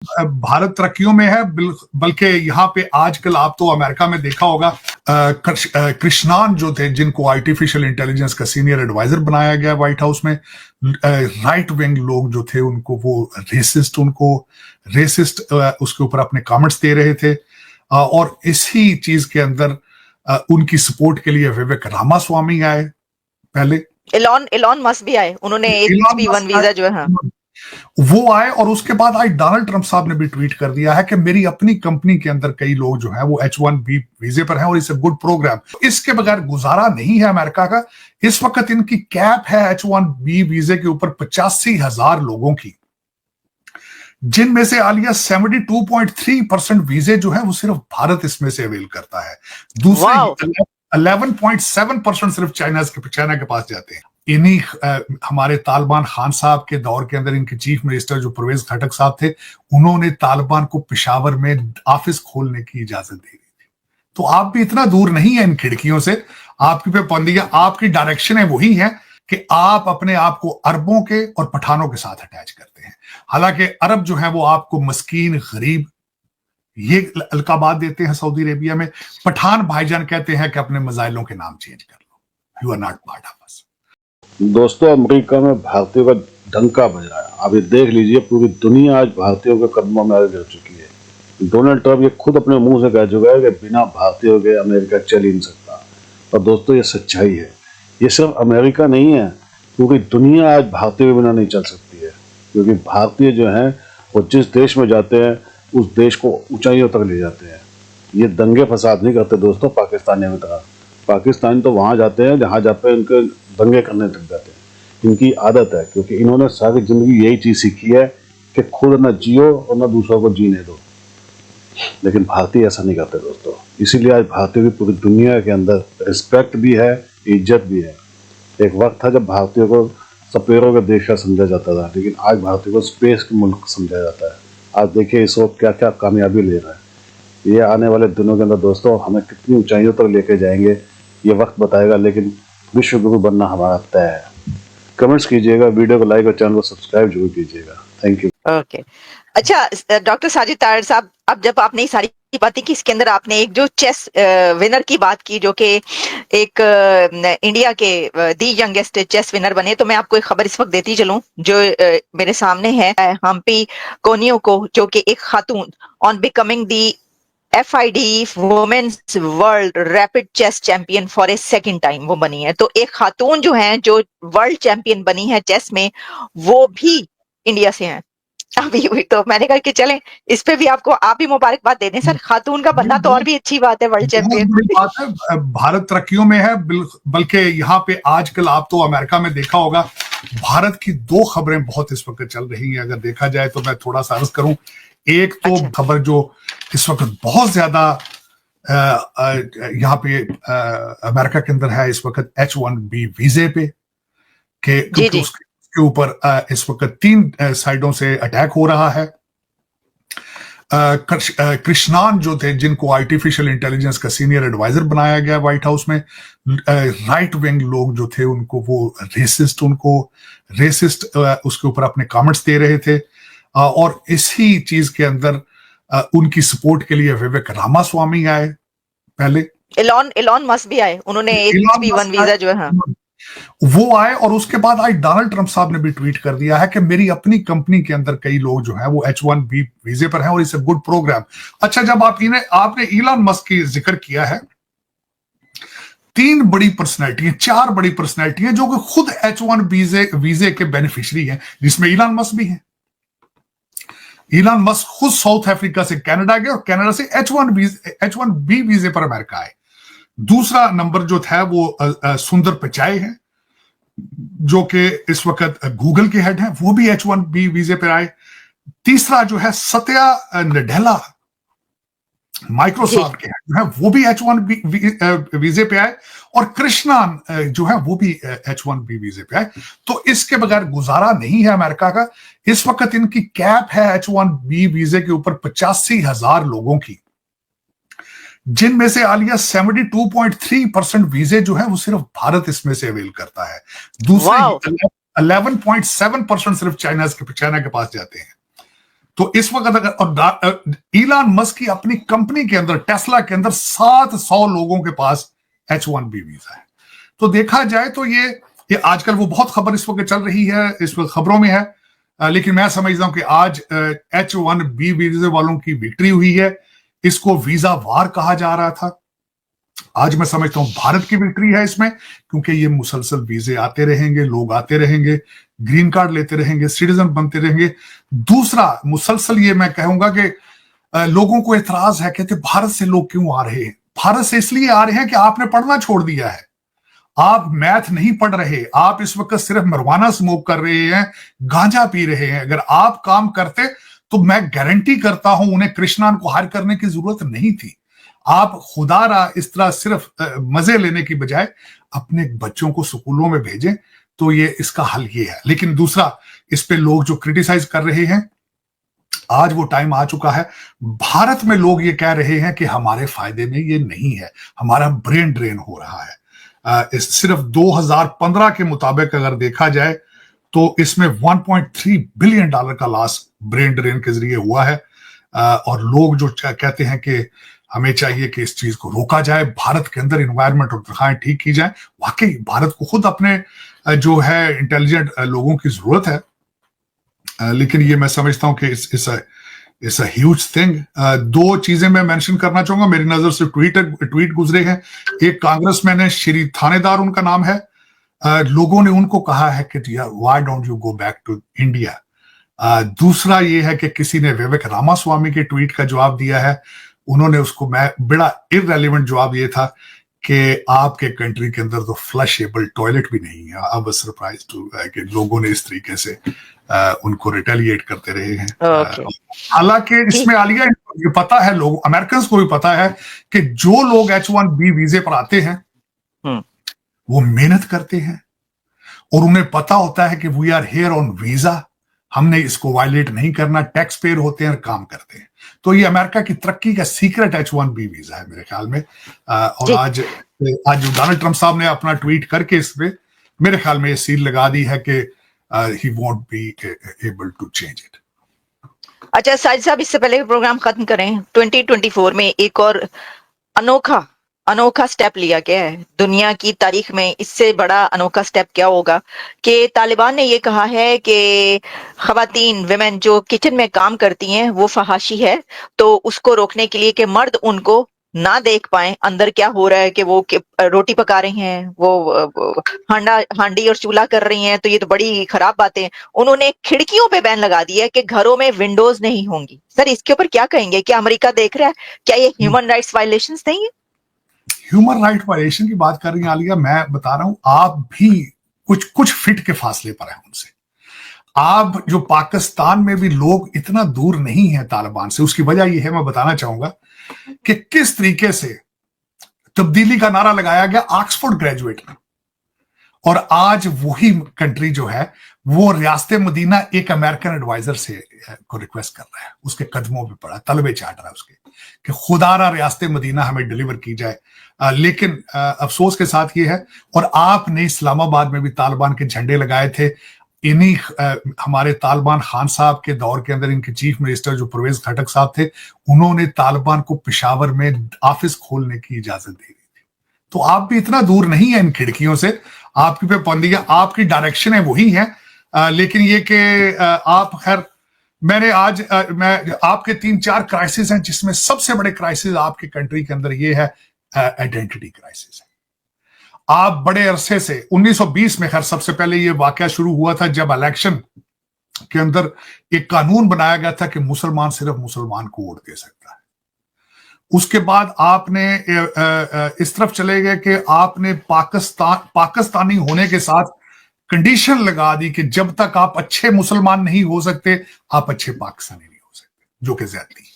भारत तरक्कियों में है, बल्कि यहाँ पे आजकल आप तो अमेरिका में देखा होगा, कृष्णान जो थे, जिनको आर्टिफिशियल इंटेलिजेंस का सीनियर एडवाइजर बनाया गया व्हाइट हाउस में, राइट विंग लोग जो थे उनको वो रेसिस्ट उसके ऊपर अपने कमेंट्स दे रहे थे। और इसी चीज के अंदर उनकी सपोर्ट के लिए विवेक रामास्वामी आए, पहले एलॉन मस्क भी आए, उन्होंने H1B1 वीजा जो है, हाँ, वो आए। और उसके बाद आज डोनाल्ड ट्रंप साहब ने भी ट्वीट कर दिया है कि मेरी अपनी कंपनी के अंदर कई लोग जो हैं वो H1B वीजे पर हैं और इट्स अ गुड प्रोग्राम। इसके बगैर गुजारा नहीं है अमेरिका का। इस वक्त इनकी कैप है H1B वीजे के ऊपर 85,000 लोगों की, जिनमें से आलिया 72.3% वीजे जो है वो सिर्फ भारत इसमें से अवेल करता है। दूसरे 11.7% सिर्फ चाइना के पास जाते हैं। इन्हीं हमारे तालिबान खान साहब के दौर के अंदर इनके चीफ मिनिस्टर जो परवेज खटक साहब थे, उन्होंने तालिबान को पेशावर में ऑफिस खोलने की इजाजत दे दी थी। तो आप भी इतना दूर नहीं है इन खिड़कियों से। आपकी पाबंदियां, आपकी डायरेक्शन वही है कि आप अपने आप को अरबों के और पठानों के साथ अटैच करते हैं। हालांकि अरब जो है वो आपको मस्कीन, गरीब ये अलकाबात देते हैं सऊदी अरेबिया में। पठान भाईजान कहते हैं कि अपने मजाइलों के नाम चेंज कर लो, you are not part of us. दोस्तों, अमेरिका में भारतीयों का डंका बज रहा है। आप ये देख लीजिए, पूरी दुनिया आज भारतीयों के कदमों में आगे गिर चुकी है। डोनाल्ड ट्रंप ये खुद अपने मुंह से कह चुका है कि बिना भारतीयों के अमेरिका चल ही नहीं सकता। और दोस्तों, ये सच्चाई है। ये सिर्फ अमेरिका नहीं है, पूरी दुनिया आज भारतीयों के बिना नहीं चल सकती है। क्योंकि भारतीय जो हैं वो जिस देश में जाते हैं उस देश को ऊंचाइयों तक ले जाते हैं। ये दंगे फसाद नहीं करते दोस्तों पाकिस्तानियों की तरह। पाकिस्तानी तो वहाँ जाते हैं जहाँ जाते हैं उनके दंगे करने लग जाते हैं। इनकी आदत है, क्योंकि इन्होंने सारी जिंदगी यही चीज़ सीखी है कि खुद न जियो और न दूसरों को जीने दो। लेकिन भारतीय ऐसा नहीं करते दोस्तों। इसीलिए आज भारतीयों की पूरी दुनिया के अंदर रिस्पेक्ट भी है, इज्जत भी है। एक वक्त था जब भारतीयों को सपेरों के देश का समझा जाता था, लेकिन आज भारतीयों को स्पेस के मुल्क समझा जाता है। आज देखिए इस वक्त क्या क्या कामयाबी ले रहा है। ये आने वाले दिनों के अंदर दोस्तों हमें कितनी ऊंचाइयों तक लेके जाएंगे ये वक्त बताएगा, लेकिन विश्व गुरु बनना हमारा तय है। कमेंट्स कीजिएगा, वीडियो को लाइक और चैनल को सब्सक्राइब जरूर कीजिएगा। Thank you. ओके, अच्छा डॉक्टर साजिद तारड़ साहब, अब जब आपने सारी बातें की, इसके अंदर आपने एक जो चेस विनर की बात की, जो कि एक इंडिया के दी यंगेस्ट चेस विनर बने, तो मैं आपको एक खबर इस वक्त देती चलूं जो मेरे सामने है। हम्पी कोनियोको, जो कि एक खातून on becoming the FID women's world rapid chess champion for a second time वो बनी है। तो एक खातून जो है जो वर्ल्ड चैंपियन बनी है चेस में, वो भी इंडिया से हैं अभी हुई। तो मैंने कहा कि चलें इस पे भी आप भी मुबारकबाद दे दें सर। खातून का बनना तो और भी अच्छी बात है, वर्ल्ड चैंपियन। बात है, भारत तरक्कियों में है, बल्कि यहाँ पे आजकल आप तो अमेरिका में देखा होगा, भारत की दो खबरें बहुत इस वक्त चल रही हैं। अगर देखा जाए तो मैं थोड़ा सा अर्ज करूं। एक तो खबर जो इस वक्त बहुत ज्यादा यहाँ पे अमेरिका के अंदर है इस वक्त H1B वीजे पे, क्योंकि उसके ऊपर इस वक्त 3 साइडों से अटैक हो रहा है। कृष्णान जो थे, जिनको आर्टिफिशियल इंटेलिजेंस का सीनियर एडवाइजर बनाया गया व्हाइट हाउस में, राइट विंग लोग जो थे उनको वो रेसिस्ट उसके ऊपर अपने कमेंट्स दे रहे थे। और इसी चीज के अंदर उनकी सपोर्ट के लिए विवेक रामास्वामी आए, पहले एलॉन मस्क भी आए, उन्होंने H1B1 वीजा जो है, हाँ, वो आए। और उसके बाद आज डोनाल्ड ट्रंप साहब ने भी ट्वीट कर दिया है कि मेरी अपनी कंपनी के अंदर कई लोग जो हैं वो H1B वीजे पर हैं और इट्स अ गुड प्रोग्राम। अच्छा, जब आपने इलॉन मस्क की जिक्र किया है, 4 बड़ी पर्सनैलिटी जो कि खुद H1 वीजे के बेनिफिशियरी हैं, जिसमें इलॉन मस्क भी है। इलॉन मस्क खुद साउथ अफ्रीका से कनाडा गए और कनाडा से H1B वीजे पर अमेरिका आए। दूसरा नंबर जो था वो सुंदर पिचाई है, जो कि इस वक्त गूगल के हेड हैं, वो भी H1B वीजे पर आए। तीसरा जो है सत्या नडेला, माइक्रोसॉफ्ट के हेड है, वो भी H1B वीजे पे आए। और कृष्णान जो है वो भी H1B वीजे पे आए। तो इसके बगैर गुजारा नहीं है अमेरिका का। इस वक्त इनकी कैप है H1B वीजे के ऊपर 85,000 लोगों की, जिनमें से आलिया 72.3% वीजे जो है वो सिर्फ भारत इसमें से अवेल करता है। दूसरे 11.7% सिर्फ चाइना के पास जाते हैं। तो इस वक्त अगर और इलान मस्क की अपनी कंपनी के अंदर, टेस्ला के अंदर 700 लोगों के पास H1B वीजा है। तो देखा जाए तो ये आजकल वो बहुत खबर इस वक्त चल रही है, इस वक्त खबरों में है, लेकिन मैं समझता हूं कि आज H1B वीजे वालों की विक्ट्री हुई है। इसको वीजा वार कहा जा रहा था, आज मैं समझता हूं भारत की विक्ट्री है इसमें, क्योंकि ये मुसलसल वीजे आते रहेंगे, लोग आते रहेंगे, ग्रीन कार्ड लेते रहेंगे, सिटीजन बनते रहेंगे। दूसरा मुसलसल ये मैं कहूंगा कि लोगों को एतराज है, कहते भारत से लोग क्यों आ रहे हैं? भारत से इसलिए आ रहे हैं कि आपने पढ़ना छोड़ दिया है, आप मैथ नहीं पढ़ रहे, आप इस वक्त सिर्फ मरवाना स्मोक कर रहे हैं, गांजा पी रहे हैं। अगर आप काम करते तो मैं गारंटी करता हूं उन्हें कृष्णान को हायर करने की जरूरत नहीं थी। आप खुदारा इस तरह सिर्फ मजे लेने की बजाय अपने बच्चों को स्कूलों में भेजें, तो ये इसका हल ये है। लेकिन दूसरा, इस पे लोग जो क्रिटिसाइज कर रहे हैं, आज वो टाइम आ चुका है। भारत में लोग ये कह रहे हैं कि हमारे फायदे में ये नहीं है, हमारा ब्रेन ड्रेन हो रहा है। सिर्फ 2015 के मुताबिक अगर देखा जाए तो इसमें $1.3 बिलियन का लॉस ब्रेन ड्रेन के जरिए हुआ है। और लोग जो कहते हैं कि हमें चाहिए कि इस चीज को रोका जाए, भारत के अंदर इन्वायरमेंट और तनख्वाहें ठीक की जाए। वाकई भारत को खुद अपने जो है इंटेलिजेंट लोगों की जरूरत है, लेकिन ये मैं समझता हूं कि इट्स अ ह्यूज थिंग। दो चीजें मैं मेंशन करना चाहूंगा, मेरी नजर से ट्वीट गुजरे हैं। एक कांग्रेसमैन है, श्री थानेदार उनका नाम है। लोगों ने उनको कहा है कि why don't you go back to India. दूसरा ये है कि किसी ने विवेक रामास्वामी के ट्वीट का जवाब दिया है, उन्होंने उसको मैं बड़ा इररेलेवेंट जवाब ये था कि आपके कंट्री के अंदर तो फ्लशेबल टॉयलेट भी नहीं है। आई वाज सरप्राइज टू कि लोगों ने इस तरीके से उनको रिटेलिएट करते रहे हैं। हालांकि इसमें आलिया ये पता है, लोग अमेरिकन को भी पता है कि जो लोग H1B वीजे पर आते हैं वो मेहनत करते हैं और उन्हें पता होता है कि we are here on visa, हमने इसको वायलेट नहीं करना, टैक्स पेयर होते हैं और काम करते हैं। तो ये अमेरिका की तरक्की का सीक्रेट H1B वीजा है मेरे ख्याल में। और आज जो डोनाल्ड ट्रंप साहब ने अपना ट्वीट करके इस पे मेरे ख्याल में ये सील लगा दी है कि he won't be able to change it. अच्छा साजिद साहब, इससे पहले प्रोग्राम खत्म करें, 2024 में एक और अनोखा स्टेप लिया गया है दुनिया की तारीख में। इससे बड़ा अनोखा स्टेप क्या होगा कि तालिबान ने ये कहा है कि खवातीन विमेन जो किचन में काम करती हैं वो फहाशी है, तो उसको रोकने के लिए कि मर्द उनको ना देख पाए अंदर क्या हो रहा है, कि वो रोटी पका रही हैं, वो हांडी और चूल्हा कर रही हैं, तो ये तो बड़ी खराब बातें हैं। उन्होंने खिड़कियों पे बैन लगा दिया है कि घरों में विंडोज नहीं होंगी। सर इसके ऊपर क्या कहेंगे? क्या अमेरिका देख रहा है? क्या ये ह्यूमन राइट्स वायलेशंस नहीं है? ह्यूमन राइट वायलेशन की बात कर रही हैं आलिया, मैं बता रहा हूं आप भी कुछ फिट के फासले पर हैं उनसे। आप जो पाकिस्तान में भी लोग इतना दूर नहीं है तालिबान से, उसकी वजह यह है, मैं बताना चाहूंगा कि किस तरीके से तब्दीली का नारा लगाया गया ऑक्सफोर्ड ग्रेजुएट में, और आज वही कंट्री जो है वो रियासत मदीना एक अमेरिकन एडवाइजर से को रिक्वेस्ट कर रहा है, उसके कदमों पे पड़ा, तलबे चाट रहा है उसके कि खुदारा रियासत मदीना हमें डिलीवर की जाए। लेकिन अफसोस के साथ ये है, और आपने इस्लामाबाद में भी तालिबान के झंडे लगाए थे। इन्हीं हमारे तालिबान खान साहब के दौर के अंदर इनके चीफ मिनिस्टर जो परवेज खटक साहब थे, उन्होंने तालिबान को पेशावर में ऑफिस खोलने की इजाजत दे दी थी। तो आप भी इतना दूर नहीं है इन खिड़कियों से, आपकी पे पाबंदियां, आपकी डायरेक्शन है वही है। लेकिन ये कि आप खैर, मैंने आज मैं आपके 3-4 क्राइसिस हैं, जिसमें सबसे बड़े क्राइसिस आपकी कंट्री के अंदर ये है आइडेंटिटी क्राइसिस है। आप बड़े अरसे से 1920 में खैर सबसे पहले ये वाकया शुरू हुआ था जब इलेक्शन के अंदर एक कानून बनाया गया था कि मुसलमान सिर्फ मुसलमान को वोट दे सकता है। उसके बाद आपने इस तरफ चले गए कि आपने पाकिस्तानी होने के साथ कंडीशन लगा दी कि जब तक आप अच्छे मुसलमान नहीं हो सकते आप अच्छे पाकिस्तानी नहीं हो सकते, जो कि ज्यादती है।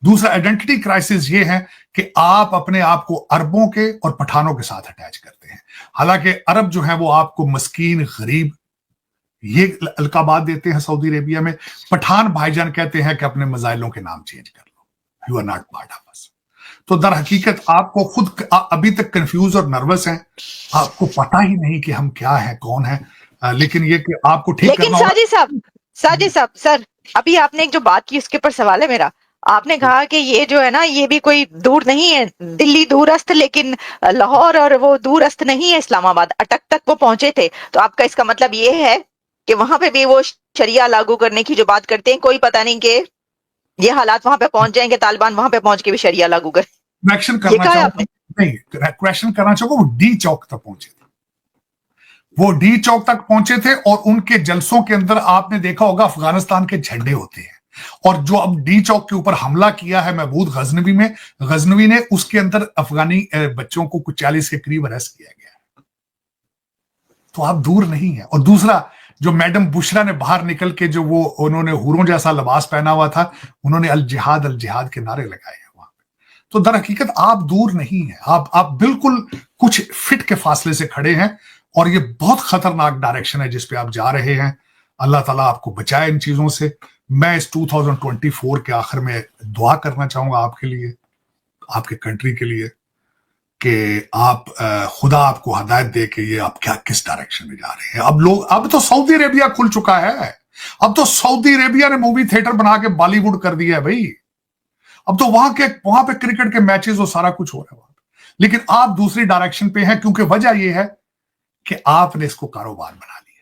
दूसरा आइडेंटिटी क्राइसिस ये है कि आप अपने आप को अरबों के और पठानों के साथ अटैच करते हैं। हालांकि अरब जो है वो आपको मस्कीन, गरीब ये अलकाबात देते हैं सऊदी अरेबिया में। पठान भाईजान कहते हैं कि अपने मजाइलों के नाम चेंज कर लो, you are not part of us. तो दर हकीकत आपको खुद अभी तक कंफ्यूज और नर्वस हैं, आपको पता ही नहीं कि हम क्या हैं, कौन है। लेकिन ये कि आपको ठीक करना। लेकिन साजिद साहब सर, अभी आपने एक जो बात की उसके ऊपर सवाल है मेरा। आपने कहा कि ये जो है ना ये भी कोई दूर नहीं है, दिल्ली दूरस्थ, लेकिन लाहौर और वो दूरस्थ नहीं है, इस्लामाबाद अटक तक वो पहुंचे थे। तो आपका इसका मतलब ये है कि वहां पे भी वो शरिया लागू करने की जो बात करते हैं, कोई पता नहीं कि ये हालात वहां पे पहुंच जाएंगे, तालिबान वहां पे पहुंच के भी शरिया लागू कर। क्वेश्चन ये करना कहा है चाहूंगा, आपने? नहीं क्वेश्चन करना चाहूंगा, वो डी चौक तक पहुंचे थे, वो डी चौक तक पहुंचे थे और उनके जलसों के अंदर आपने देखा होगा अफगानिस्तान के झंडे होते हैं। और जो अब डी चौक के ऊपर हमला किया है महमूद गजनवी में, गजनवी ने, उसके अंदर अफगानी बच्चों को कुछ 40 के करीब अरेस्ट किया गया है। तो आप दूर नहीं है। और दूसरा, जो मैडम बुशरा ने बाहर निकल के जो वो उन्होंने हुरों जैसा लिबास पहना हुआ था, उन्होंने अल जिहाद के नारे लगाए हैं वहां पे। तो दर हकीकत आप दूर नहीं है, आप बिल्कुल कुछ फिट के फासले से खड़े हैं। और ये बहुत खतरनाक डायरेक्शन है जिस पे आप जा रहे हैं। अल्लाह ताला आपको बचाए इन चीजों से। मैं इस 2024 के आखिर में दुआ करना चाहूंगा आपके लिए, आपके कंट्री के लिए, कि आप खुदा आपको हदायत दे कि ये आप क्या किस डायरेक्शन में जा रहे हैं। अब तो सऊदी अरेबिया खुल चुका है। अब तो सऊदी अरेबिया ने मूवी थिएटर बना के बॉलीवुड कर दिया है भाई। अब तो वहां पे क्रिकेट के मैचेस और सारा कुछ हो रहा है वहां पे। लेकिन आप दूसरी डायरेक्शन पे हैं, क्योंकि वजह यह है कि आपने इसको कारोबार बना लिया।